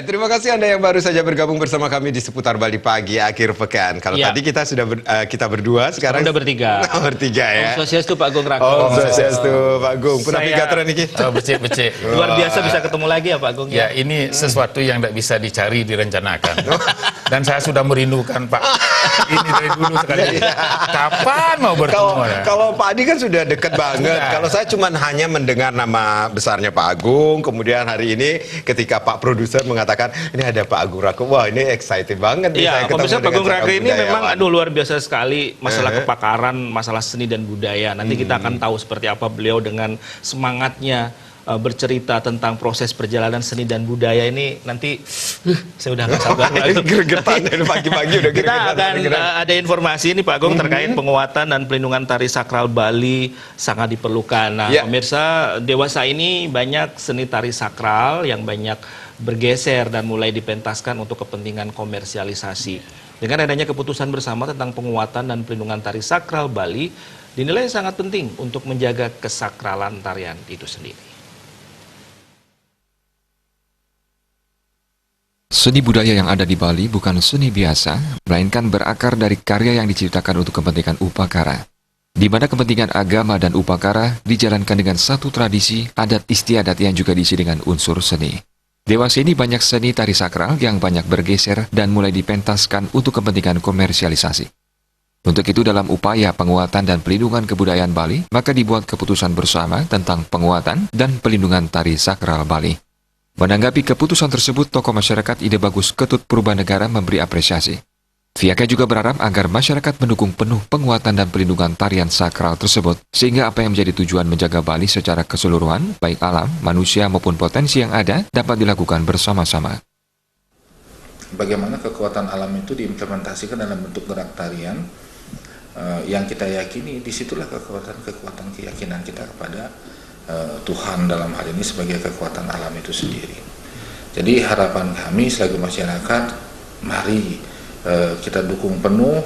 Ya, terima kasih Anda yang baru saja bergabung bersama kami di Seputar Bali Pagi akhir pekan. Kalau tadi kita sudah kita berdua, sekarang udah bertiga. Bertiga ya. Om Swastiastu Pak Agung Rako. Om Swastiastu Pak Agung. Pernah pigatran ini? Becek-becek. Luar biasa bisa ketemu lagi ya Pak Agung. Ya, ini sesuatu yang tidak bisa dicari, direncanakan. Dan saya sudah merindukan Pak ini dari dulu sekali. Kapan mau bertemu? Kalau Pak Adi kan sudah dekat banget. Kalau saya cuma hanya mendengar nama besarnya Pak Agung, kemudian hari ini ketika Pak produser mengatakan ini ada Pak Agung Rako, wah ini excited banget. Iya, pemirsa Pak Agung Rako ini memang luar biasa sekali masalah kepakaran, masalah seni dan budaya. Nanti kita akan tahu seperti apa beliau dengan semangatnya bercerita tentang proses perjalanan seni dan budaya ini. Nanti saya udah nggak sabar lagi. Gregetan dari pagi-pagi udah kita akan ada informasi ini Pak Agung terkait penguatan dan pelindungan tari sakral Bali sangat diperlukan. Nah, pemirsa, dewasa ini banyak seni tari sakral yang banyak bergeser dan mulai dipentaskan untuk kepentingan komersialisasi. Dengan adanya keputusan bersama tentang penguatan dan pelindungan tari sakral Bali dinilai sangat penting untuk menjaga kesakralan tarian itu sendiri. Seni budaya yang ada di Bali bukan seni biasa, melainkan berakar dari karya yang diciptakan untuk kepentingan upakara, di mana kepentingan agama dan upakara dijalankan dengan satu tradisi, adat istiadat yang juga diisi dengan unsur seni. Dewasa ini banyak seni tari sakral yang banyak bergeser dan mulai dipentaskan untuk kepentingan komersialisasi. Untuk itu dalam upaya penguatan dan pelindungan kebudayaan Bali, maka dibuat keputusan bersama tentang penguatan dan pelindungan tari sakral Bali. Menanggapi keputusan tersebut, tokoh masyarakat Ide Bagus Ketut Purbanegara memberi apresiasi. Pihaknya juga berharap agar masyarakat mendukung penuh penguatan dan pelindungan tarian sakral tersebut, sehingga apa yang menjadi tujuan menjaga Bali secara keseluruhan, baik alam, manusia maupun potensi yang ada, dapat dilakukan bersama-sama. Bagaimana kekuatan alam itu diimplementasikan dalam bentuk gerak tarian, yang kita yakini disitulah kekuatan keyakinan kita kepada Tuhan dalam hal ini sebagai kekuatan alam itu sendiri. Jadi harapan kami selaku masyarakat, mari kita dukung penuh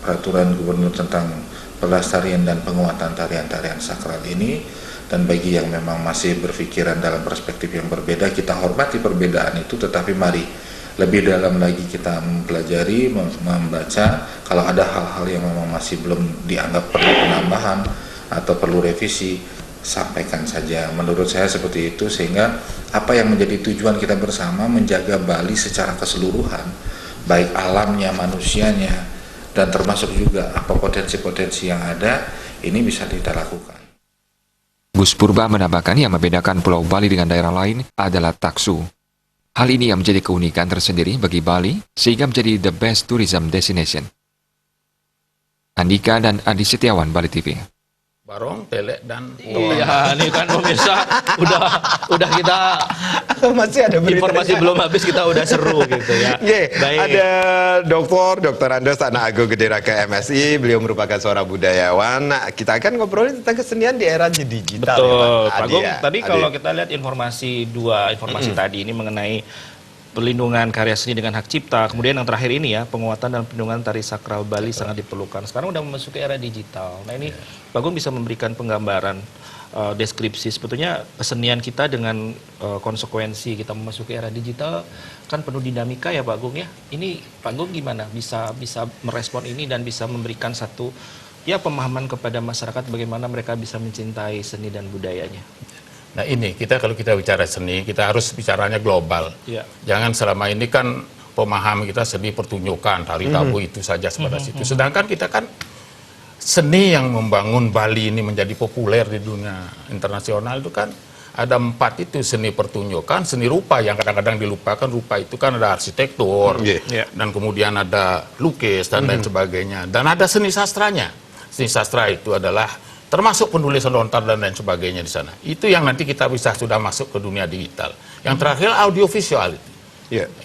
peraturan gubernur tentang pelestarian dan penguatan tarian-tarian sakral ini. Dan bagi yang memang masih berpikiran dalam perspektif yang berbeda, kita hormati perbedaan itu, tetapi mari lebih dalam lagi kita mempelajari, membaca. Kalau ada hal-hal yang memang masih belum dianggap perlu penambahan atau perlu revisi, sampaikan saja. Menurut saya seperti itu, sehingga apa yang menjadi tujuan kita bersama menjaga Bali secara keseluruhan, baik alamnya, manusianya, dan termasuk juga apa potensi-potensi yang ada, ini bisa kita lakukan. Gus Purba menambahkan yang membedakan Pulau Bali dengan daerah lain adalah taksu. Hal ini yang menjadi keunikan tersendiri bagi Bali, sehingga menjadi the best tourism destination. Andika dan Adi Setiawan, Bali TV. Barong, Pelek, dan Iya, ini kan pemirsa udah kita masih ada informasi belum habis, kita udah seru gitu ya. Baik. Ada Dr. Andes Tanah Agung Gederaka MSI, beliau merupakan seorang budayawan. Nah, kita akan ngobrolin tentang kesenian di era digital. Betul, ya, Pak Agung. Tadi kalau kita lihat informasi tadi ini mengenai pelindungan karya seni dengan hak cipta, kemudian yang terakhir ini ya, penguatan dan pelindungan tari sakral Bali sangat diperlukan. Sekarang udah memasuki era digital. Nah ini Pak Agung bisa memberikan penggambaran, deskripsi sebetulnya kesenian kita dengan konsekuensi kita memasuki era digital kan penuh dinamika ya Pak Agung ya. Ini Pak Agung gimana bisa merespon ini dan bisa memberikan satu ya pemahaman kepada masyarakat bagaimana mereka bisa mencintai seni dan budayanya. Nah ini, kalau kita bicara seni, kita harus bicaranya global. Ya. Jangan selama ini kan pemahaman kita seni pertunjukan, tari tabu itu saja sebatas itu. Sedangkan kita kan seni yang membangun Bali ini menjadi populer di dunia internasional itu kan ada 4 itu, seni pertunjukan, seni rupa yang kadang-kadang dilupakan. Rupa itu kan ada arsitektur, dan kemudian ada lukis dan lain sebagainya. Dan ada seni sastranya. Seni sastra itu adalah termasuk penulisan lontar dan lain sebagainya di sana. Itu yang nanti kita bisa sudah masuk ke dunia digital. Yang terakhir audiovisual itu.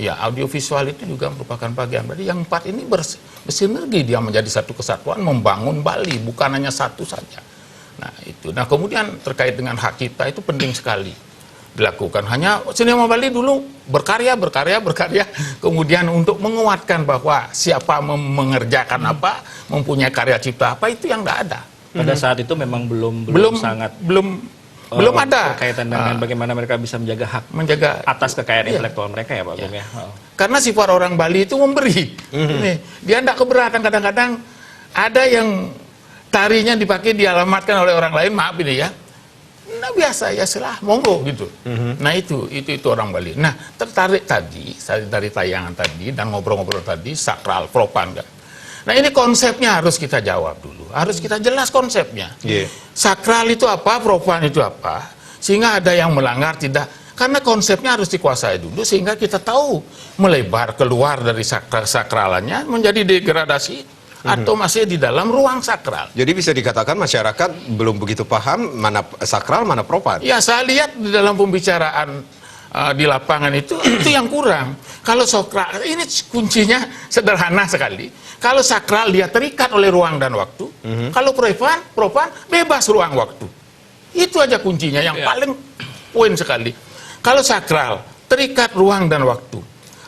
Ya, audiovisual itu juga merupakan bagian. Berarti yang 4 ini bersinergi, dia menjadi satu kesatuan membangun Bali, bukan hanya satu saja. Nah, itu. Nah, kemudian terkait dengan hak cipta itu penting sekali dilakukan. Hanya sinema Bali dulu berkarya, kemudian untuk menguatkan bahwa siapa mengerjakan apa, mempunyai karya cipta apa, itu yang tidak ada. Pada saat itu memang belum sangat Belum ada. Kaitan dengan bagaimana mereka bisa menjaga hak menjaga atas kekayaan Iya. intelektual mereka ya Pak Agung ya. Karena sifat orang Bali itu memberi. Ini, dia tidak keberatan, kadang-kadang ada yang tarinya dipakai dialamatkan oleh orang lain, maaf ini ya. Nah biasa ya silah, monggo gitu. Nah itu orang Bali. Nah tertarik tadi dari tayangan tadi dan ngobrol-ngobrol tadi sakral profan kan. Nah ini konsepnya harus kita jawab dulu, harus kita jelas konsepnya. Yeah. Sakral itu apa, profan itu apa, sehingga ada yang melanggar tidak. Karena konsepnya harus dikuasai dulu sehingga kita tahu melebar keluar dari sakralannya menjadi degradasi atau masih di dalam ruang sakral. Jadi bisa dikatakan masyarakat belum begitu paham mana sakral, mana profan. Ya saya lihat di dalam pembicaraan di lapangan itu yang kurang. Kalau sakral ini kuncinya sederhana sekali. Kalau sakral dia terikat oleh ruang dan waktu. Kalau profan bebas ruang waktu. Itu aja kuncinya yang paling poin sekali. Kalau sakral terikat ruang dan waktu.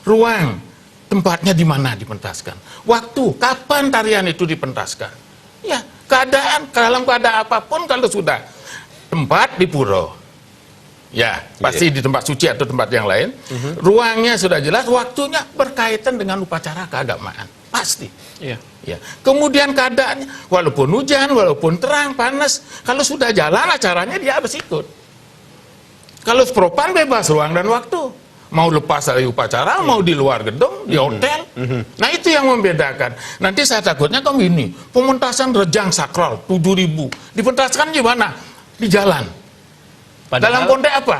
Ruang tempatnya di mana dipentaskan. Waktu kapan tarian itu dipentaskan. Ya dalam keadaan apapun kalau sudah tempat di pura. Ya, pasti di tempat suci atau tempat yang lain. Ruangnya sudah jelas, waktunya berkaitan dengan upacara keagamaan. Pasti. Iya. Ya. Kemudian keadaannya, walaupun hujan, walaupun terang, panas, kalau sudah jalan acaranya dia harus ikut. Kalau profan bebas ruang dan waktu. Mau lepas dari upacara, mau di luar gedung, di hotel. Nah itu yang membedakan. Nanti saya takutnya kan gini, pementasan rejang sakral 7.000. Dipentaskan di mana? Di jalan. Dalam konteks apa?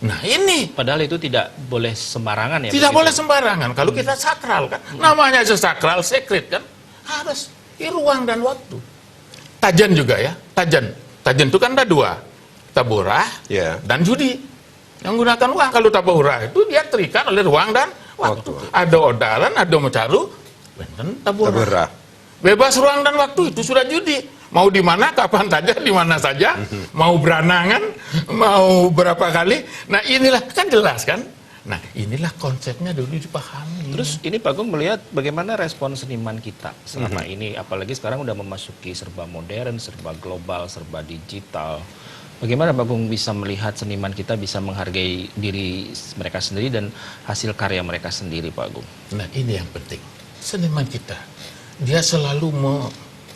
Nah ini. Padahal itu tidak boleh sembarangan ya. Tidak begitu? boleh sembarangan. Kalau kita sakral kan, namanya aja sakral, sacred kan, harus di ruang dan waktu. Tajan juga ya, tajan. Tajan itu kan ada dua, taburah Ya. dan judi. Yang gunakan uang, kalau taburah itu dia terikat oleh ruang dan waktu. Ada odaran, ada mecaru, benten taburah. Taburah. Bebas ruang dan waktu itu sudah judi. Mau di mana, kapan saja, di mana saja, mau beranangan, mau berapa kali. Nah inilah kan jelas kan. Nah inilah konsepnya dulu dipahami. Terus ini Pak Agung melihat bagaimana respon seniman kita selama ini, apalagi sekarang udah memasuki serba modern, serba global, serba digital. Bagaimana Pak Agung bisa melihat seniman kita bisa menghargai diri mereka sendiri dan hasil karya mereka sendiri Pak Agung? Nah ini yang penting. Seniman kita, dia selalu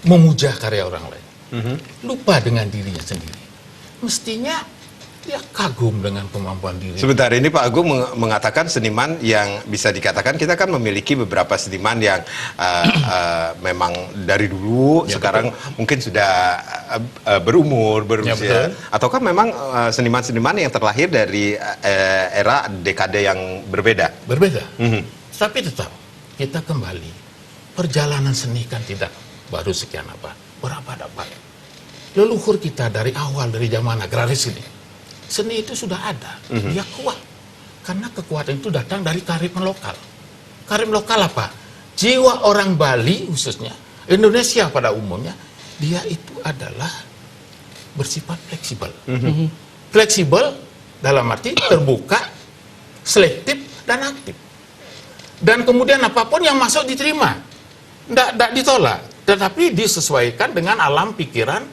memuja karya orang lain. Lupa dengan dirinya sendiri. Mestinya dia kagum dengan kemampuan diri. Sebentar ini Pak Agung mengatakan seniman yang bisa dikatakan kita kan memiliki beberapa seniman yang memang dari dulu Ya, sekarang mungkin sudah berumur, Ya, berusia, betul. ataukah memang seniman-seniman yang terlahir dari era dekade yang berbeda. Berbeda. Tapi tetap kita kembali. Perjalanan seni kan tidak baru sekian apa. Berapa-dapat. Leluhur kita dari awal, dari zaman agraris ini. Seni itu sudah ada. Dia kuat. Karena kekuatan itu datang dari kearifan lokal. Kearifan lokal apa? Jiwa orang Bali khususnya, Indonesia pada umumnya, dia itu adalah bersifat fleksibel. Fleksibel dalam arti terbuka, selektif, dan aktif. Dan kemudian apapun yang masuk diterima. Tidak ditolak. Tetapi disesuaikan dengan alam pikiran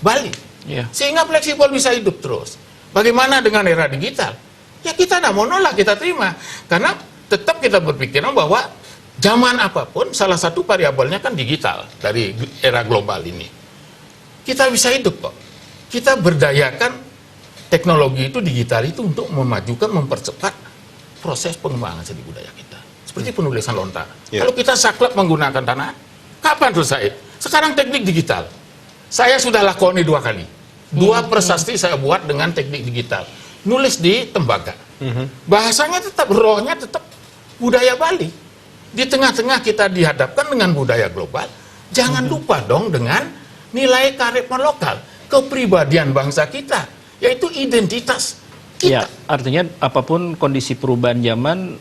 Bali. Iya. Sehingga fleksibel bisa hidup terus. Bagaimana dengan era digital? Ya kita tidak mau nolak, kita terima. Karena tetap kita berpikiran bahwa zaman apapun, salah satu variabelnya kan digital dari era global ini. Kita bisa hidup kok. Kita berdayakan teknologi itu, digital itu untuk memajukan, mempercepat proses pengembangan seni budaya kita. Seperti penulisan lontar. Ya. Kalau kita saklek menggunakan tanah, kapan selesai? Sekarang teknik digital. Saya sudah lakoni 2 kali. 2 prasasti saya buat dengan teknik digital. Nulis di tembaga. Bahasanya tetap, rohnya tetap budaya Bali. Di tengah-tengah kita dihadapkan dengan budaya global. Jangan lupa dong dengan nilai kearifan lokal. Kepribadian bangsa kita. Yaitu identitas Ya, kita. artinya apapun kondisi perubahan zaman,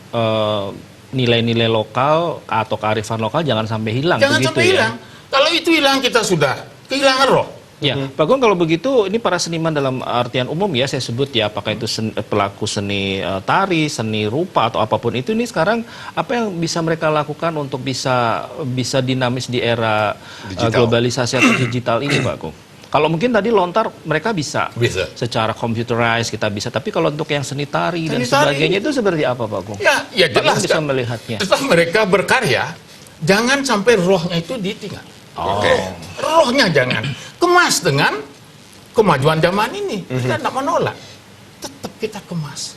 nilai-nilai lokal atau kearifan lokal jangan sampai hilang. Jangan begitu sampai ya? hilang. Kalau itu hilang, kita sudah kehilangan roh. Ya, Pak Agung kalau begitu ini para seniman dalam artian umum ya saya sebut ya, apakah itu pelaku seni tari, seni rupa atau apapun itu, ini sekarang apa yang bisa mereka lakukan untuk bisa dinamis di era Digital. globalisasi atau digital ini Pak Agung? Kalau mungkin tadi lontar mereka bisa. Bisa. Secara computerized kita bisa. Tapi kalau untuk yang seni tari dan Seni tari. sebagainya itu seperti apa Pak Agung? Ya Pak Agung jelas bisa kan. melihatnya. Setelah mereka berkarya, jangan sampai rohnya itu ditinggal. Oke. Rohnya jangan. Kemas dengan kemajuan zaman ini. Kita tidak menolak. Tetap kita kemas.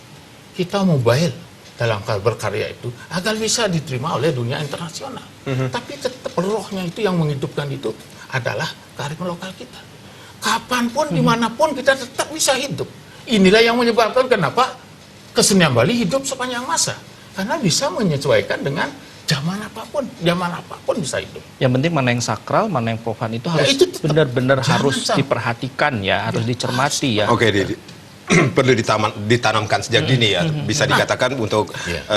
Kita mobile dalam berkarya itu agar bisa diterima oleh dunia internasional. Tapi tetap rohnya itu yang menghidupkan itu adalah kearifan lokal kita. Kapanpun, dimanapun kita tetap bisa hidup. Inilah yang menyebabkan kenapa kesenian Bali hidup sepanjang masa. Karena bisa menyesuaikan dengan zaman apapun bisa hidup. Yang penting mana yang sakral, mana yang profan itu harus itu tetap. benar-benar Jangan harus sampai. diperhatikan ya, harus dicermati ya. Oke, perlu ditanamkan sejak dini ya. Bisa dikatakan untuk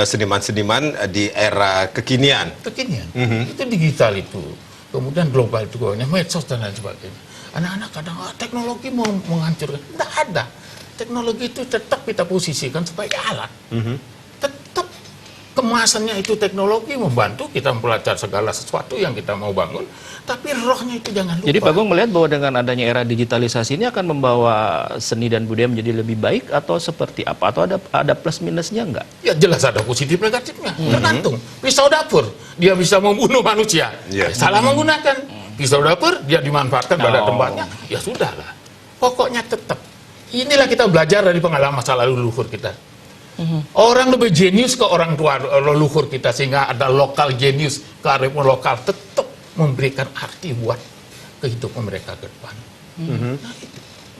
seniman-seniman di era kekinian. Kekinian. Itu digital itu. Kemudian global itu, medsos dan lain sebagainya. Anak-anak kadang teknologi mau menghancurkan. Tidak ada. Teknologi itu tetap kita posisikan sebagai alat. Tetap kemasannya itu teknologi membantu kita mempelajari segala sesuatu yang kita mau bangun. Tapi rohnya itu jangan lupa. Jadi Pak Agung melihat bahwa dengan adanya era digitalisasi ini akan membawa seni dan budaya menjadi lebih baik atau seperti apa? Atau ada plus minusnya enggak? Ya jelas ada positif negatifnya. Tergantung. Pisau dapur, dia bisa membunuh manusia. Iya. Salah menggunakan. Pisau dapur, dia dimanfaatkan pada tempatnya. Ya sudahlah. Pokoknya tetap. Inilah kita belajar dari pengalaman masa lalu leluhur kita. Orang lebih jenius ke orang tua leluhur kita. Sehingga ada lokal jenius, kearifan lokal. Tetap memberikan arti buat kehidupan mereka ke depan. Nah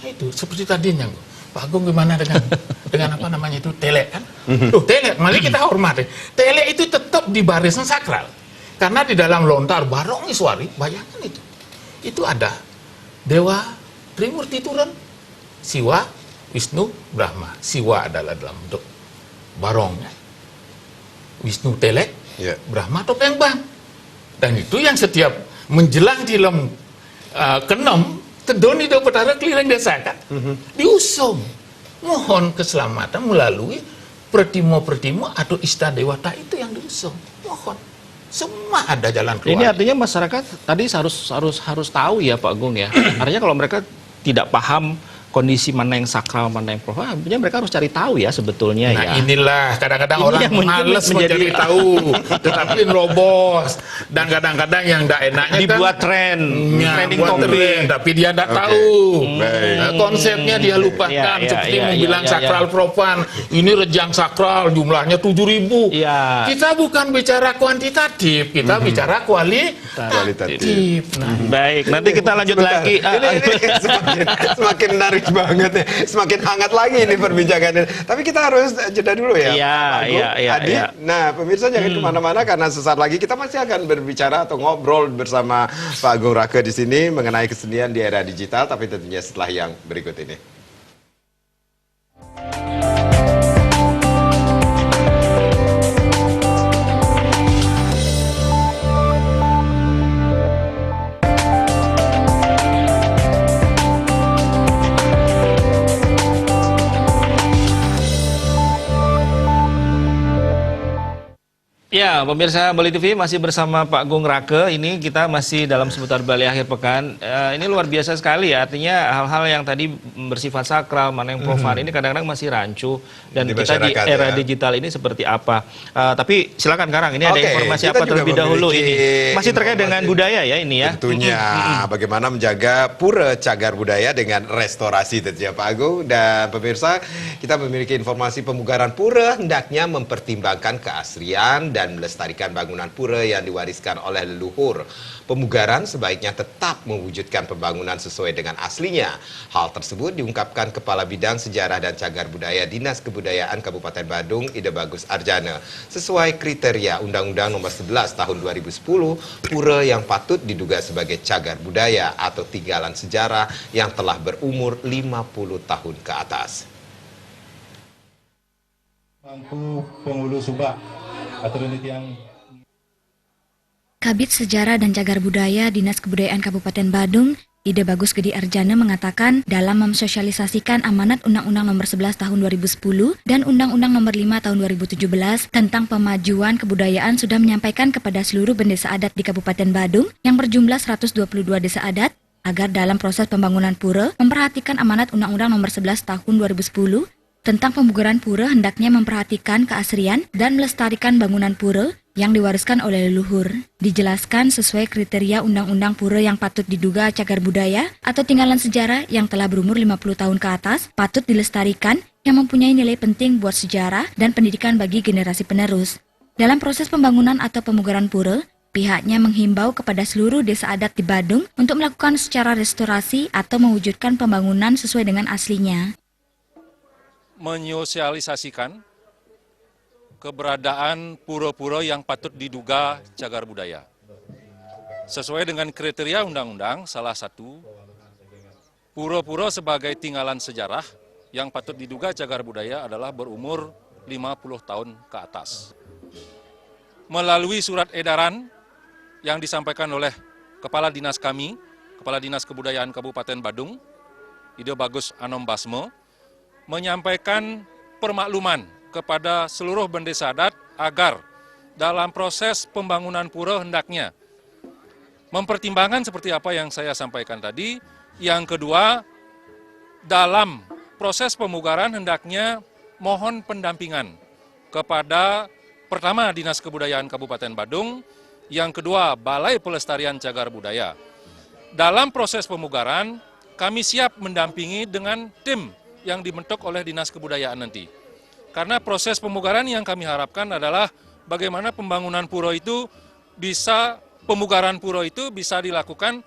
itu. Seperti tadinya. Pak Agung gimana dengan apa namanya itu telek kan? Tuh telek, mari kita hormati. Telek itu tetap di barisan sakral, karena di dalam lontar Barong Iswari, bayangkan itu ada dewa Trimurti turun, Siwa, Wisnu, Brahma. Siwa adalah dalam bentuk barongnya, Wisnu telek, Ya. Brahma topeng bang, dan itu yang setiap menjelang dilem keenam Tedoni do petara keliling desa kan, diusung mohon keselamatan melalui pertimo atau ista dewata itu yang diusung. Mohon semua ada jalan keluar. Ini artinya masyarakat tadi harus tahu ya Pak Agung ya. Artinya kalau mereka tidak paham kondisi mana yang sakral, mana yang profan, artinya mereka harus cari tahu ya sebetulnya Nah ya. inilah kadang-kadang Ini orang yang mungkin males mencari menjadi- tahu, tetapi robos, dan kadang-kadang yang tidak enaknya Dibuat kan tren, ya, trending buat topic. tren, tapi dia tidak Oke. tahu. Baik. Nah, konsepnya dia lupakan, Ya, seperti ya, bilang ya, sakral profan. Ini rejang sakral jumlahnya 7.000. Iya. Kita bukan bicara kuantitatif, kita bicara kualitatif. Nah, Baik, nanti kita lanjut Sebentar. lagi. Ini semakin menarik banget ya. Semakin hangat lagi ini perbincangannya. Tapi kita harus jeda dulu ya. Iya, Pak Agung, iya, iya, Adi. iya. Nah, pemirsa jangan kemana-mana karena sesaat lagi kita masih akan berbicara atau ngobrol bersama Pak Agung Rake di sini mengenai kesenian di era digital. Tapi tentunya setelah yang berikut ini. Ya, pemirsa Bali TV masih bersama Pak Agung Rake. Ini kita masih dalam seputar Bali akhir pekan. Ini luar biasa sekali ya. Artinya hal-hal yang tadi bersifat sakral, mana yang profan ini kadang-kadang masih rancu. Dan Di kita di masyarakat, era ya. digital ini seperti apa? Tapi silakan Karang, ini ada Oke, informasi kita apa juga terlebih dahulu memiliki ini? Masih terkait dengan informasi. budaya ya ini ya. Tentunya bagaimana menjaga pura cagar budaya dengan restorasi tentunya Pak Agung. Dan pemirsa, kita memiliki informasi pemugaran pura hendaknya mempertimbangkan keaslian dan melestarikan bangunan pura yang diwariskan oleh leluhur. Pemugaran sebaiknya tetap mewujudkan pembangunan sesuai dengan aslinya. Hal tersebut diungkapkan Kepala Bidang Sejarah dan Cagar Budaya Dinas Kebudayaan Kabupaten Badung, Ida Bagus Arjana. Sesuai kriteria Undang-Undang Nomor 11 Tahun 2010, pura yang patut diduga sebagai cagar budaya atau tinggalan sejarah yang telah berumur 50 tahun ke atas. Mangku penghulu subak atau yang Kabid Sejarah dan Cagar Budaya Dinas Kebudayaan Kabupaten Badung, Ida Bagus Gedi Arjana mengatakan dalam mensosialisasikan amanat Undang-Undang Nomor 11 Tahun 2010 dan Undang-Undang Nomor 5 Tahun 2017 tentang pemajuan kebudayaan sudah menyampaikan kepada seluruh desa adat di Kabupaten Badung yang berjumlah 122 desa adat agar dalam proses pembangunan pura memperhatikan amanat Undang-Undang Nomor 11 Tahun 2010 tentang pembugaran pura hendaknya memperhatikan keasrian dan melestarikan bangunan pura yang diwariskan oleh leluhur. Dijelaskan sesuai kriteria Undang-Undang Pura yang patut diduga cagar budaya atau tinggalan sejarah yang telah berumur 50 tahun ke atas patut dilestarikan yang mempunyai nilai penting buat sejarah dan pendidikan bagi generasi penerus. Dalam proses pembangunan atau pemugaran pura, pihaknya menghimbau kepada seluruh desa adat di Badung untuk melakukan secara restorasi atau mewujudkan pembangunan sesuai dengan aslinya. Menyosialisasikan keberadaan pura-pura yang patut diduga cagar budaya. Sesuai dengan kriteria undang-undang, salah satu, pura-pura sebagai tinggalan sejarah yang patut diduga cagar budaya adalah berumur 50 tahun ke atas. Melalui surat edaran yang disampaikan oleh Kepala Dinas kami, Kepala Dinas Kebudayaan Kabupaten Badung, Ide Bagus Anom Basmo, menyampaikan permakluman kepada seluruh bendesa adat agar dalam proses pembangunan pura hendaknya mempertimbangkan seperti apa yang saya sampaikan tadi. Yang kedua, dalam proses pemugaran hendaknya mohon pendampingan kepada pertama Dinas Kebudayaan Kabupaten Badung, yang kedua Balai Pelestarian Cagar Budaya. Dalam proses pemugaran kami siap mendampingi dengan tim yang dibentuk oleh Dinas Kebudayaan nanti. Karena proses pemugaran yang kami harapkan adalah bagaimana pembangunan pura itu pemugaran pura itu bisa dilakukan,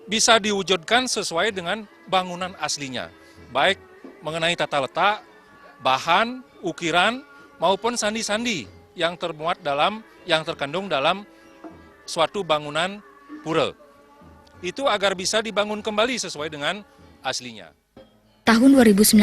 bisa diwujudkan sesuai dengan bangunan aslinya. Baik mengenai tata letak, bahan, ukiran, maupun sandi-sandi yang terkandung dalam suatu bangunan pura. Itu agar bisa dibangun kembali sesuai dengan aslinya. Tahun 2019,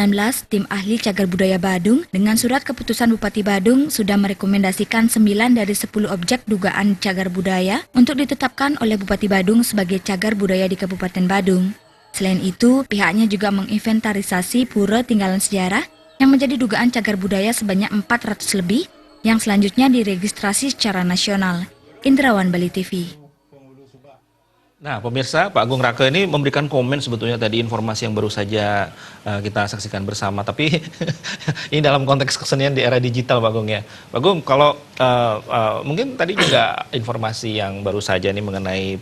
tim ahli cagar budaya Badung dengan surat keputusan Bupati Badung sudah merekomendasikan 9 dari 10 objek dugaan cagar budaya untuk ditetapkan oleh Bupati Badung sebagai cagar budaya di Kabupaten Badung. Selain itu, pihaknya juga menginventarisasi pura tinggalan sejarah yang menjadi dugaan cagar budaya sebanyak 400 lebih yang selanjutnya diregistrasi secara nasional. Indrawan Bali TV. Nah, pemirsa, Pak Agung Rake ini memberikan komen sebetulnya tadi informasi yang baru saja kita saksikan bersama. Tapi ini dalam konteks kesenian di era digital, Pak Agung ya. Pak Agung, kalau mungkin tadi juga informasi yang baru saja nih mengenai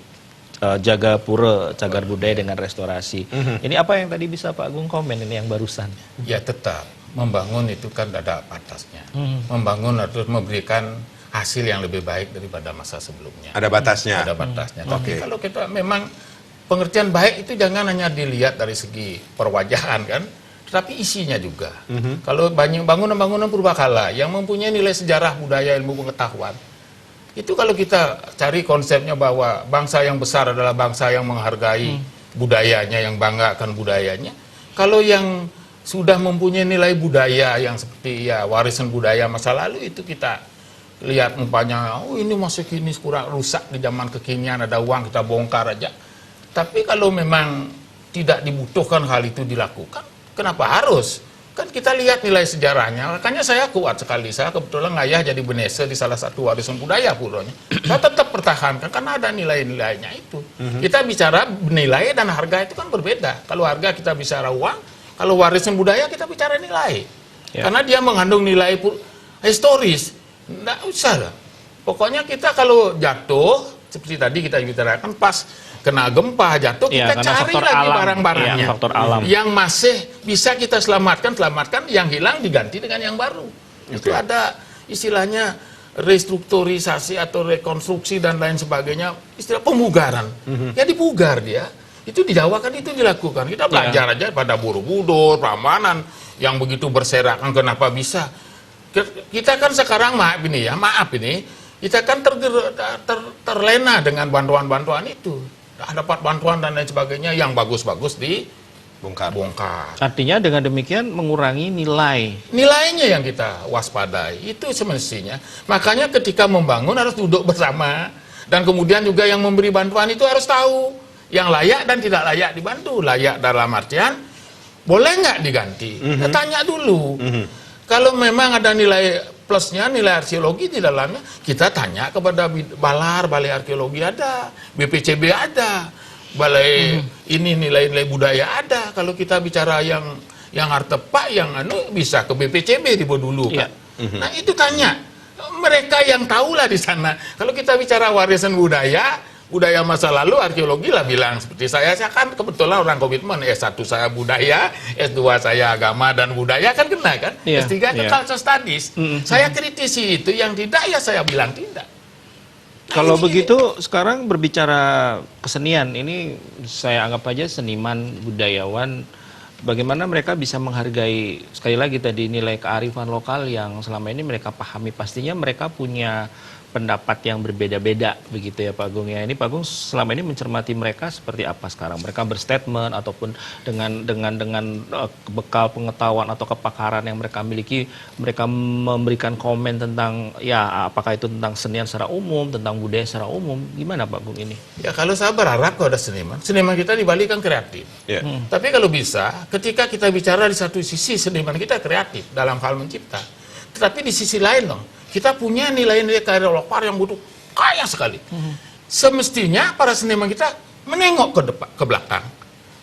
jaga pura cagar budaya dengan restorasi. Ini apa yang tadi bisa Pak Agung komen ini yang barusan? Ya tetap, membangun itu kan ada batasnya. Membangun harus memberikan hasil yang lebih baik daripada masa sebelumnya. Ada batasnya. Ada batasnya. Tapi kalau kita memang pengertian baik itu jangan hanya dilihat dari segi perwajahan kan, tetapi isinya juga. Kalau bangunan-bangunan purbakala yang mempunyai nilai sejarah, budaya, ilmu pengetahuan, itu kalau kita cari konsepnya bahwa bangsa yang besar adalah bangsa yang menghargai budayanya, yang banggakan budayanya. Kalau yang sudah mempunyai nilai budaya yang seperti ya warisan budaya masa lalu itu kita lihat umpamanya, oh ini masih kini kurang rusak di zaman kekinian, ada uang kita bongkar aja. Tapi kalau memang tidak dibutuhkan hal itu dilakukan, kenapa harus? Kan kita lihat nilai sejarahnya, makanya saya kuat sekali. Saya kebetulan ayah jadi benese di salah satu warisan budaya puranya. Saya tetap pertahankan karena ada nilai-nilainya itu. Kita bicara nilai dan harga itu kan berbeda. Kalau harga kita bicara uang, kalau warisan budaya kita bicara nilai. Karena dia mengandung nilai historis. Nggak usah lah. Pokoknya kita kalau jatuh, seperti tadi kita bicarakan pas kena gempa jatuh, kita cari lagi barang-barangnya. Faktor alam. Yang masih bisa kita selamatkan, yang hilang diganti dengan yang baru. Itu ada istilahnya restrukturisasi atau rekonstruksi dan lain sebagainya, istilah pemugaran. Ya dipugar dia. Itu di Jawa kan itu dilakukan. Kita belajar aja pada Borobudur, Prambanan yang begitu berserakan kenapa bisa. Kita kan sekarang maaf ini kita kan terlena dengan bantuan-bantuan itu. Dapat bantuan dan lain sebagainya yang bagus-bagus dibongkar. Artinya dengan demikian mengurangi nilainya yang kita waspadai itu semestinya. Makanya ketika membangun harus duduk bersama dan kemudian juga yang memberi bantuan itu harus tahu yang layak dan tidak layak dibantu. Layak dalam artian boleh nggak diganti? Tanya dulu. Kalau memang ada nilai plusnya, nilai arkeologi di dalamnya, kita tanya kepada Balai Arkeologi ada, BPCB ada, balai ini nilai-nilai budaya ada. Kalau kita bicara yang artepak, yang bisa ke BPCB dulu kan. Nah itu tanya mereka yang tahulah di sana. Kalau kita bicara warisan budaya masa lalu, arkeologi lah bilang seperti saya kan kebetulan orang komitmen, S1 saya budaya, S2 saya agama dan budaya kan kena kan, S3 ke cultural studies. Saya kritisi itu, yang tidak ya saya bilang tidak. Kalau begitu sekarang berbicara kesenian, ini saya anggap aja seniman, budayawan, bagaimana mereka bisa menghargai sekali lagi tadi nilai kearifan lokal yang selama ini mereka pahami. Pastinya mereka punya pendapat yang berbeda-beda begitu ya Pak Agung ya. Ini Pak Agung selama ini mencermati mereka seperti apa sekarang? Mereka berstatement ataupun dengan bekal pengetahuan atau kepakaran yang mereka miliki, mereka memberikan komen tentang ya apakah itu tentang senian secara umum, tentang budaya secara umum. Gimana Pak Agung ini? Ya kalau saya berharap kalau ada seniman kita di Bali kan kreatif. Tapi kalau bisa, ketika kita bicara di satu sisi seniman kita kreatif dalam hal mencipta, tetapi di sisi lain dong, kita punya nilai-nilai karya lokal yang butuh kaya sekali. Semestinya para seniman kita menengok ke belakang.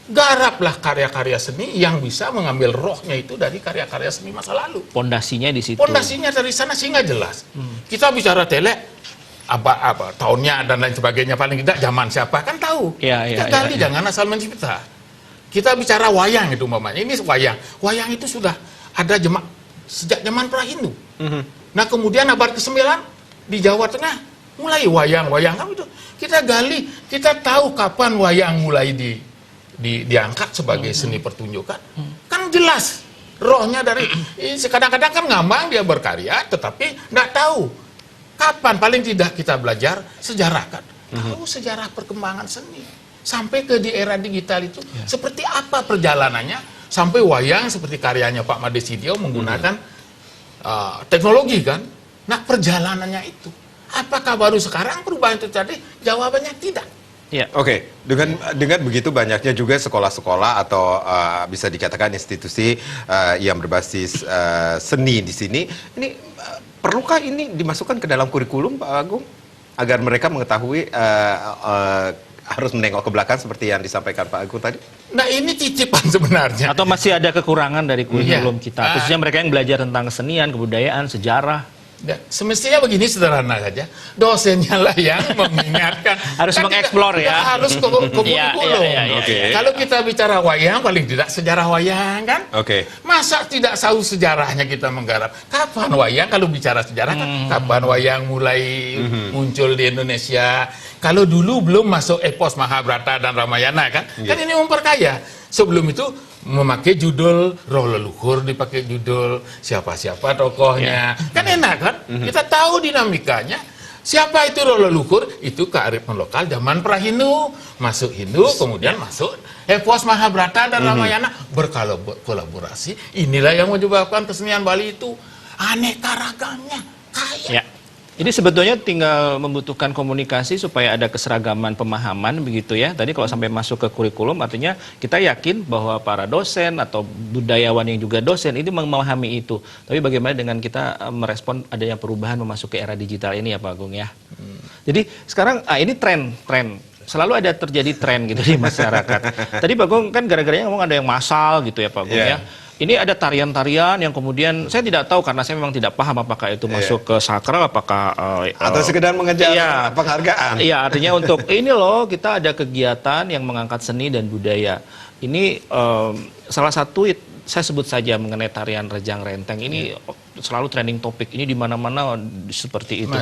Garaplah karya-karya seni yang bisa mengambil rohnya itu dari karya-karya seni masa lalu. Pondasinya di situ. Pondasinya dari sana sehingga jelas. Kita bicara telek, apa tahunnya dan lain sebagainya, paling tidak zaman siapa kan tahu. Kita gali, jangan asal mencipta. Kita bicara wayang itu umpamanya. Ini wayang itu sudah ada sejak zaman pra-Hindu. Nah kemudian abad ke-9 di Jawa Tengah mulai wayang kan itu. Kita gali, kita tahu kapan wayang mulai diangkat sebagai seni pertunjukan. Kan jelas rohnya dari kadang-kadang kan ngambang dia berkarya tetapi nggak tahu kapan. Paling tidak kita belajar sejarah kan. Tahu sejarah perkembangan seni sampai ke di era digital itu seperti apa perjalanannya sampai wayang seperti karyanya Pak Made Sidio menggunakan teknologi kan. Nah perjalanannya itu apakah baru sekarang perubahan itu terjadi? Jawabannya tidak. Oke, dengan begitu banyaknya juga sekolah-sekolah atau bisa dikatakan institusi yang berbasis seni di sini, ini perlukah ini dimasukkan ke dalam kurikulum Pak Agung agar mereka mengetahui harus menengok ke belakang seperti yang disampaikan Pak Agung tadi? Nah ini titipan sebenarnya. Atau masih ada kekurangan dari kurikulum kita, khususnya mereka yang belajar tentang kesenian, kebudayaan, sejarah. Ya, semestinya begini sederhana saja, dosennya lah yang mengingatkan. Harus kan mengeksplor ya. Harus ke kurikulum. Kalau kita bicara wayang, paling tidak sejarah wayang kan. Masa tidak tahu sejarahnya kita menggarap? Kapan wayang? Kalau bicara sejarah kan, kapan wayang mulai muncul di Indonesia? Kalau dulu belum masuk epos Mahabharata dan Ramayana kan, kan ini memperkaya. Sebelum itu memakai judul roh leluhur, dipakai judul siapa-siapa tokohnya. Kan enak kan? Kita tahu dinamikanya. Siapa itu roh leluhur? Itu kearifan lokal zaman pra-Hindu. Masuk Hindu, kemudian masuk epos Mahabharata dan Ramayana. Berkolaborasi. Inilah yang menyebabkan kesenian Bali itu aneka ragamnya, kaya. Ini sebetulnya tinggal membutuhkan komunikasi supaya ada keseragaman pemahaman begitu ya. Tadi kalau sampai masuk ke kurikulum artinya kita yakin bahwa para dosen atau budayawan yang juga dosen ini memahami itu. Tapi bagaimana dengan kita merespon adanya perubahan memasuki era digital ini ya Pak Agung ya. Jadi sekarang ini tren. Selalu ada terjadi tren gitu di masyarakat. Tadi Pak Agung kan gara-garanya ngomong ada yang massal gitu ya Pak Agung ya. Ini ada tarian-tarian yang kemudian saya tidak tahu karena saya memang tidak paham apakah itu masuk ke sakral, apakah atau sekedar mengejar penghargaan. Iya, artinya untuk ini loh kita ada kegiatan yang mengangkat seni dan budaya. Ini salah satu saya sebut saja mengenai tarian Rejang Renteng ini selalu trending topik ini di mana-mana seperti itu.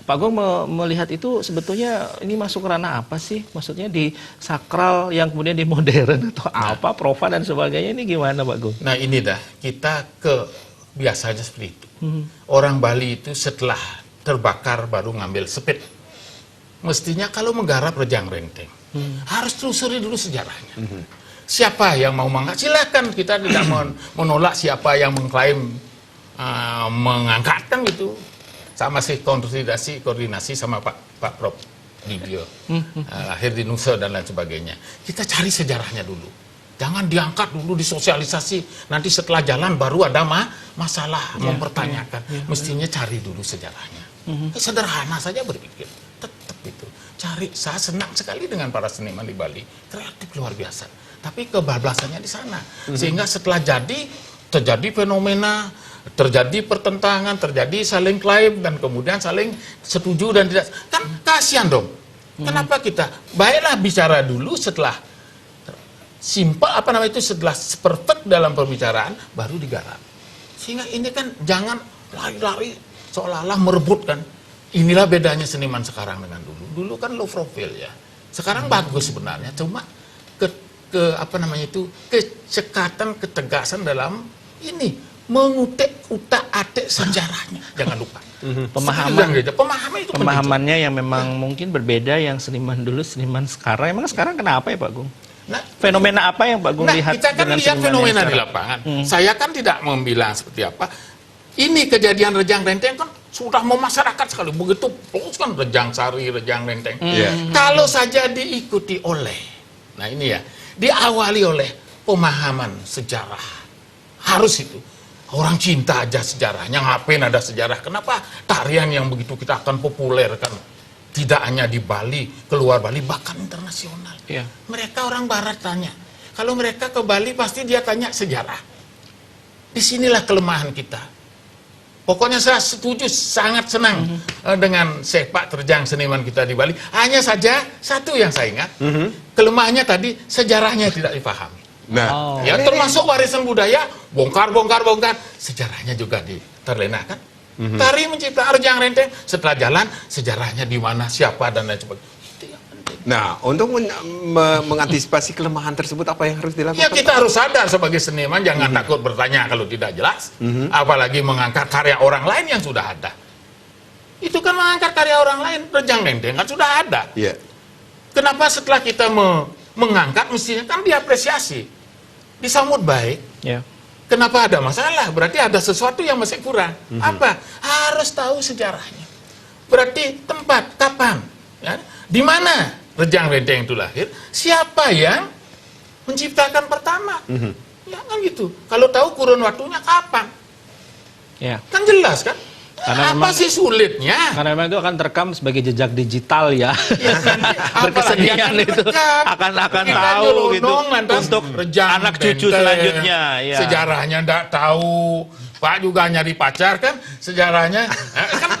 Pak Agung melihat itu sebetulnya ini masuk ranah apa sih? Maksudnya di sakral yang kemudian di modern atau apa, profan dan sebagainya ini gimana Pak Agung? Nah ini dah kita biasanya seperti itu. Orang Bali itu setelah terbakar baru ngambil sepit. Mestinya kalau menggarap Rejang Renteng harus telusuri dulu sejarahnya. Siapa yang mau mengangkat, silakan, kita tidak menolak siapa yang mengklaim mengangkatkan gitu. Sama sih koordinasi sama Pak Prof Didio, lahir di Nusa dan lain sebagainya. Kita cari sejarahnya dulu. Jangan diangkat dulu, disosialisasi. Nanti setelah jalan baru ada masalah, mempertanyakan. Mestinya cari dulu sejarahnya. Sederhana saja berpikir, tetap itu. saya senang sekali dengan para seniman di Bali, kreatif luar biasa. Tapi kebablasannya di sana. Sehingga setelah terjadi fenomena, terjadi pertentangan, terjadi saling klaim, dan kemudian saling setuju dan tidak. Kan kasihan dong. Kenapa kita? Baiklah bicara dulu, setelah setelah perfect dalam pembicaraan, baru digarap. Sehingga ini kan jangan lari-lari seolah-olah merebutkan. Inilah bedanya seniman sekarang dengan dulu. Dulu kan low profile ya. Sekarang bagus sebenarnya, cuma kecekatan, ketegasan dalam ini mengutik utak-atik sejarahnya. Jangan lupa. Pemahamannya yang memang mungkin berbeda, yang seniman dulu, seniman sekarang. Emang sekarang kenapa ya Pak Gung? Nah, fenomena apa yang Pak Gung lihat kita kan dengan lihat seniman fenomena yang di lapangan. Saya kan tidak membilang seperti apa. Ini kejadian Rejang Renteng kan sudah memasyarakat sekali. Begitu terus kan Rejang Sari, Rejang Renteng. Kalau saja diikuti oleh, nah ini ya, diawali oleh pemahaman sejarah. Harus itu. Orang cinta aja sejarahnya, ngapain ada sejarah. Kenapa tarian yang begitu kita akan populerkan? Tidak hanya di Bali, keluar Bali, bahkan internasional. Mereka orang Barat tanya. Kalau mereka ke Bali pasti dia tanya sejarah. Disinilah kelemahan kita. Pokoknya saya setuju, sangat senang dengan sepak terjang seniman kita di Bali. Hanya saja satu yang saya ingat, kelemahannya tadi sejarahnya tidak dipahami. Nah, Ya termasuk warisan budaya, bongkar, sejarahnya juga terlenakan. Tari mencipta Rejang Renteng, setelah jalan sejarahnya di mana, siapa dan lain sebagainya. Itu yang penting. nah, untuk mengantisipasi kelemahan tersebut apa yang harus dilakukan? Ya kita harus sadar sebagai seniman, jangan takut bertanya kalau tidak jelas. Apalagi mengangkat karya orang lain yang sudah ada. Itu kan mengangkat karya orang lain, Rejang Renteng kan sudah ada. Iya. Kenapa setelah kita mengangkat, mestinya kan diapresiasi, disambut baik. Kenapa ada masalah? Berarti ada sesuatu yang masih kurang. Apa? Harus tahu sejarahnya. Berarti tempat, kapan, ya? Di mana Rejang Renteng itu lahir? Siapa yang menciptakan pertama? Ya kan gitu. Kalau tahu kurun waktunya kapan? Kan jelas kan? Karena apa sih sulitnya? Karena memang itu akan terekam sebagai jejak digital ya. Berkesenian itu akan tahu gitu untuk anak cucu selanjutnya. Sejarahnya enggak tahu. Pak juga nyari pacar kan, sejarahnya kan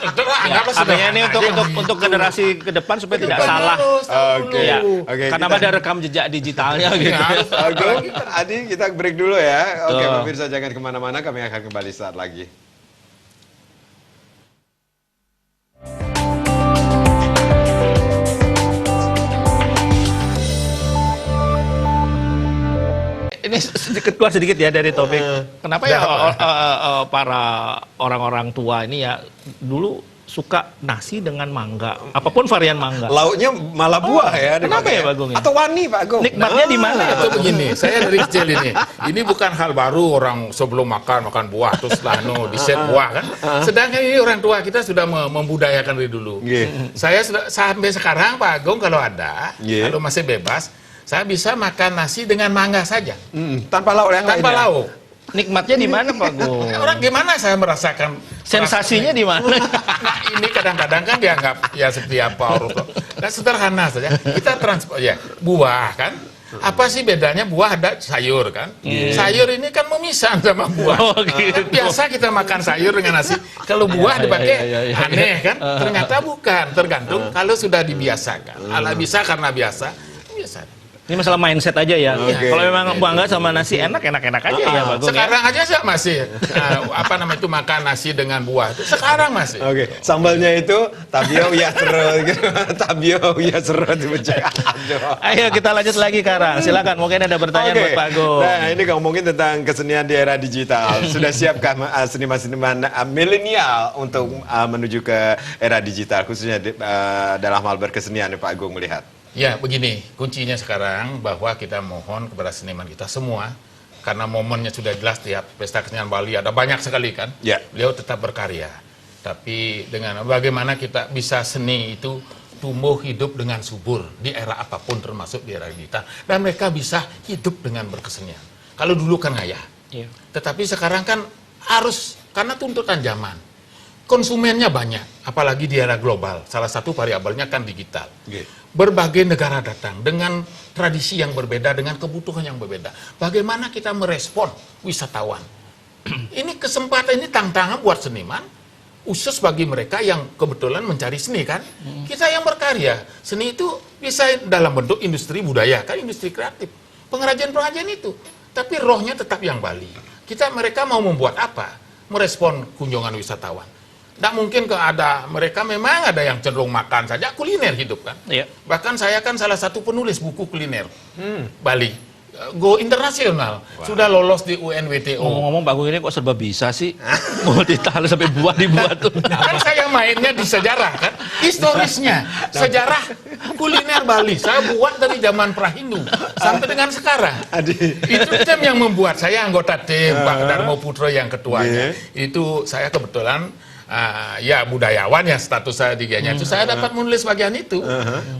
artinya ini untuk generasi ke depan supaya tidak salah. Oke. Karena ada rekam jejak digitalnya gitu. Agung, Adi, kita break dulu ya. Oke, pemirsa jangan kemana-mana, kami akan kembali saat lagi. Ini keluar sedikit ya dari topik. Kenapa ya para orang-orang tua ini ya dulu suka nasi dengan mangga, apapun varian mangga. Lauknya malah buah ya. Kenapa ya Pak Gung? Atau wani Pak Gung? Nikmatnya di mana? Itu begini, saya dari kecil ini bukan hal baru orang sebelum makan buah terus lah di set buah kan. Sedangkan ini orang tua kita sudah membudayakan dari dulu. Saya sampai sekarang Pak Gung kalau ada, kalau masih bebas, saya bisa makan nasi dengan mangga saja. Tanpa lauk yang lain. Tanpa lauk. Nikmatnya di mana Pak Gung? Orang gimana saya merasakan sensasinya di mana? Nah, ini kadang-kadang kan dianggap ya seperti apa nah, sederhana saja. Kita transport ya, buah kan. Apa sih bedanya buah ada sayur kan? Sayur ini kan memisah sama buah. Kan biasa kita makan sayur dengan nasi. Kalau buah dipakai aneh kan? Ternyata bukan, tergantung kalau sudah dibiasakan. Ala bisa karena biasa. Ini masalah mindset aja ya. Kalau memang bangga sama nasi enak-enak aja ya Pak Gung. Sekarang aja saya masih makan nasi dengan buah. Sekarang masih. Sambalnya itu tabio ya serut gitu. Tabio ya serut dibaca. Ayo kita lanjut lagi Karang. Silakan mungkin ada pertanyaan buat Pak Gung. Nah, ini ngomongin tentang kesenian di era digital. Sudah siapkah seniman-seniman milenial untuk menuju ke era digital khususnya dalam hal berkesenian Pak Gung melihat? Ya begini, kuncinya sekarang bahwa kita mohon kepada seniman kita semua, karena momennya sudah jelas tiap pesta kesenian Bali ada banyak sekali kan, beliau tetap berkarya. Tapi dengan bagaimana kita bisa seni itu tumbuh hidup dengan subur di era apapun termasuk di era digital, dan mereka bisa hidup dengan berkesenian. Kalau dulu kan ngayah, tetapi sekarang kan harus karena tuntutan zaman. konsumennya banyak, apalagi di era global. Salah satu variabelnya kan digital. Oke. Berbagai negara datang dengan tradisi yang berbeda, dengan kebutuhan yang berbeda. Bagaimana kita merespon wisatawan? Ini kesempatan, ini tantangan buat seniman, khusus bagi mereka yang kebetulan mencari seni kan. Kita yang berkarya, seni itu bisa dalam bentuk industri budaya, kan industri kreatif. Pengrajin-pengrajin itu. Tapi rohnya tetap yang Bali. Mereka mau membuat apa? Merespon kunjungan wisatawan. Tidak mungkin mereka memang ada yang cenderung makan saja, kuliner hidup kan. Iya. Bahkan saya kan salah satu penulis buku kuliner Bali. Go internasional, sudah lolos di UNWTO. Ngomong-ngomong Pak Agung ini kok serba bisa sih? Multitalented sampai dibuat tuh. Kan saya mainnya di sejarah kan, historisnya, sejarah kuliner Bali. Saya buat dari zaman Prahindu sampai dengan sekarang. Itu tim yang membuat, saya anggota tim, Pak Darmo Putro yang ketuanya. Itu saya kebetulan ya budayawan ya, status saya di GIA itu saya dapat menulis bagian itu.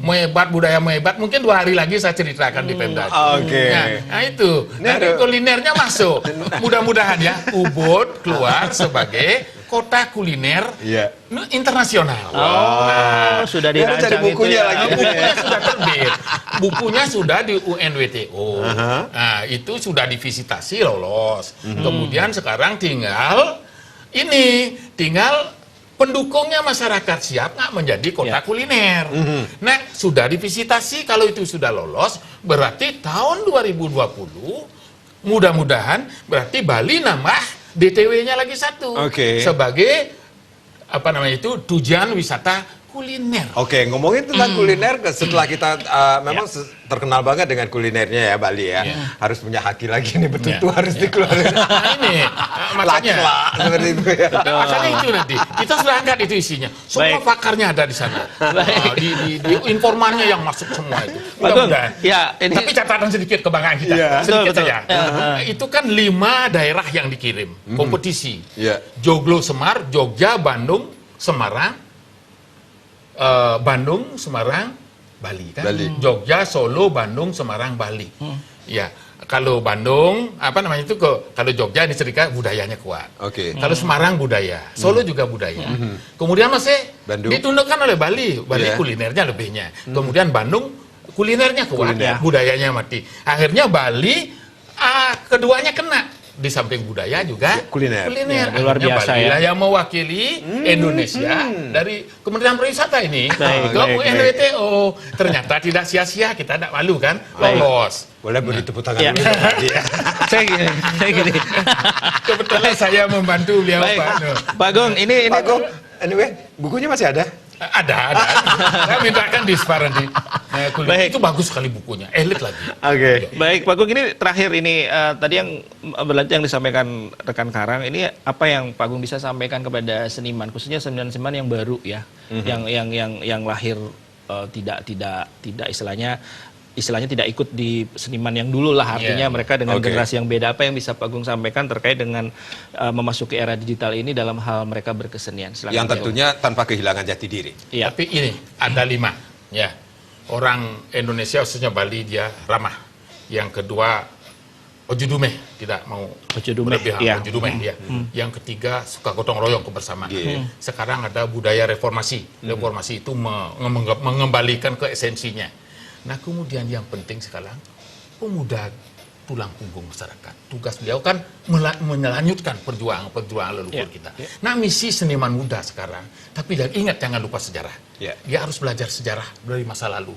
Mehebat, budaya mehebat, mungkin 2 hari lagi saya ceritakan di Pemda. Oke. Nah itu, dari kulinernya masuk. Mudah-mudahan ya, Ubud keluar sebagai kota kuliner internasional. Sudah Ini harus cari dirancang bukunya itu ya. lagi. Bukunya sudah terbit. Bukunya sudah di UNWTO. Nah, itu sudah divisitasi, lolos. Kemudian sekarang tinggal pendukungnya masyarakat siap nggak menjadi kota kuliner. Nah, sudah divisitasi, kalau itu sudah lolos, berarti tahun 2020, mudah-mudahan, berarti Bali nambah DTW-nya lagi 1. Sebagai, tujuan wisata kuliner. Oke, ngomongin tentang kuliner, setelah kita memang terkenal banget dengan kulinernya ya Bali ya. Harus punya haki lagi nih, betutu harus dikeluarin. Nah, ini makanya seperti itu ya. masalahnya itu nanti kita sudah angkat itu isinya. Semua Baik. pakarnya ada di sana. Di informannya yang masuk semua itu. Pak Agung, Mudah-mudahan. ya ini Tapi catatan sedikit kebanggaan kita. Iya. Sedikit Betul, saja. Itu kan 5 daerah yang dikirim kompetisi. Iya. Joglo Semar, Jogja, Bandung, Semarang, Bali kan? Bali. Jogja, Solo, Bandung, Semarang, Bali. Ya, kalau Bandung, kalau Jogja ini cerita budayanya kuat. Oke. Kalau Semarang budaya, Solo juga budaya. Kemudian masih Bandung. ditundukkan oleh Bali, Iya. kulinernya lebihnya. Kemudian Bandung kulinernya kuat, Kuliner. budayanya mati. Akhirnya Bali keduanya kena. Di samping budaya juga Kuliner. Ya, luar Akhirnya biasa Bali ya. lah yang mewakili Indonesia dari Kementerian Pariwisata ini Baik, ke baik, UNWTO. Ternyata tidak sia-sia, kita tidak malu kan, lolos. Boleh beri tepuk tangan Ya. dulu dong, Bali ya. saya gini. Kebetulan saya membantu beliau Baik. Pak. Pak Agung, ini Pak Gong, anyway, bukunya masih ada? Ada. Saya mintakan di Separan di Baik. itu bagus sekali bukunya, elit lagi. Oke. Baik, Pak Agung, ini terakhir ini tadi yang berlanjut yang disampaikan rekan Karang, ini apa yang Pak Agung bisa sampaikan kepada seniman, khususnya seniman-seniman yang baru ya, yang lahir tidak istilahnya tidak ikut di seniman yang dulu lah, artinya mereka dengan Oke. generasi yang beda. Apa yang bisa Pak Agung sampaikan terkait dengan memasuki era digital ini dalam hal mereka berkesenian? Silakan, Yang Pak Agung. tentunya tanpa kehilangan jati diri. Iya. Tapi ini ada 5 ya. Orang Indonesia khususnya Bali dia ramah. Yang kedua ojudume, tidak mau Ojudume, berlebihan, iya. ojudume dia. Yang ketiga suka gotong royong kebersamaan. Sekarang ada budaya reformasi. Reformasi itu mengembalikan ke esensinya. Nah, kemudian yang penting sekarang pemuda tulang punggung masyarakat. Tugas beliau kan melanjutkan perjuangan leluhur kita. Nah, misi seniman muda sekarang, tapi ingat jangan lupa sejarah. Dia harus belajar sejarah dari masa lalu.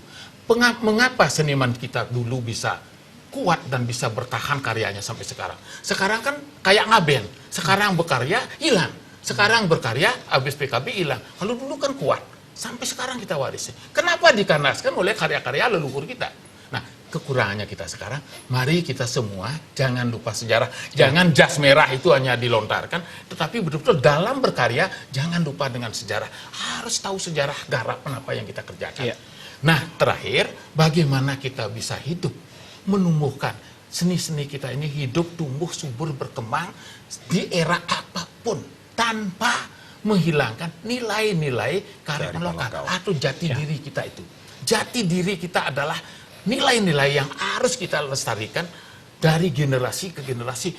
Mengapa seniman kita dulu bisa kuat dan bisa bertahan karyanya sampai sekarang? Sekarang kan kayak ngaben. Sekarang berkarya hilang. Sekarang berkarya habis PKB hilang. Kalau dulu kan kuat. Sampai sekarang kita warisi. Kenapa dikanaskan oleh karya-karya leluhur kita? Nah, kekurangannya kita sekarang, mari kita semua jangan lupa sejarah. Jangan jas merah itu hanya dilontarkan, tetapi betul-betul dalam berkarya, jangan lupa dengan sejarah. Harus tahu sejarah garapan apa yang kita kerjakan. Nah, terakhir, bagaimana kita bisa hidup, menumbuhkan seni-seni kita ini hidup, tumbuh, subur, berkembang di era apapun, tanpa menghilangkan nilai-nilai kearifan lokal atau jati diri kita itu. Jati diri kita adalah nilai-nilai yang harus kita lestarikan dari generasi ke generasi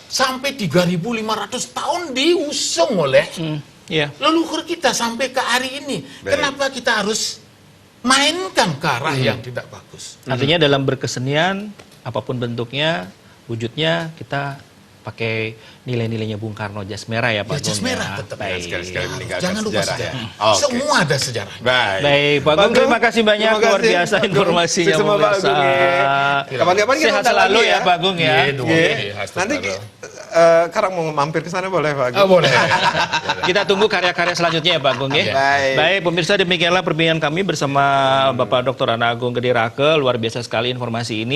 sampai 3.500 tahun diusung oleh Iya. Leluhur kita sampai ke hari ini. Baik. Kenapa kita harus mainkan ke arah yang tidak bagus? Artinya dalam berkesenian, apapun bentuknya, wujudnya, kita pakai nilai-nilainya Bung Karno, jas merah ya Pak Ya, jas Agung, merah ya. tetap. Baik. Sekali-sekali meninggalkan Jangan lupa sejarah ya. sejarah. Oke. Semua ada sejarah. Baik. Baik, Pak Agung, terima kasih banyak, Terima luar kasih, biasa Pak Agung. informasinya Sukses sama Pak pemirsa. Agung ya. Kapan-kapan kita Sehat undang selalu lagi ya Pak Agung ya. Iya, dong. Iya. Iya, hashtag Nanti baru. Karang mau mampir ke sana boleh Pak Agung? Ah, boleh. Kita tunggu karya-karya selanjutnya ya Pak Agung ya. Baik. Baik, pemirsa, demikianlah perbincangan kami bersama Bapak Dr. Ana Agung Gede Rake. Luar biasa sekali informasi ini.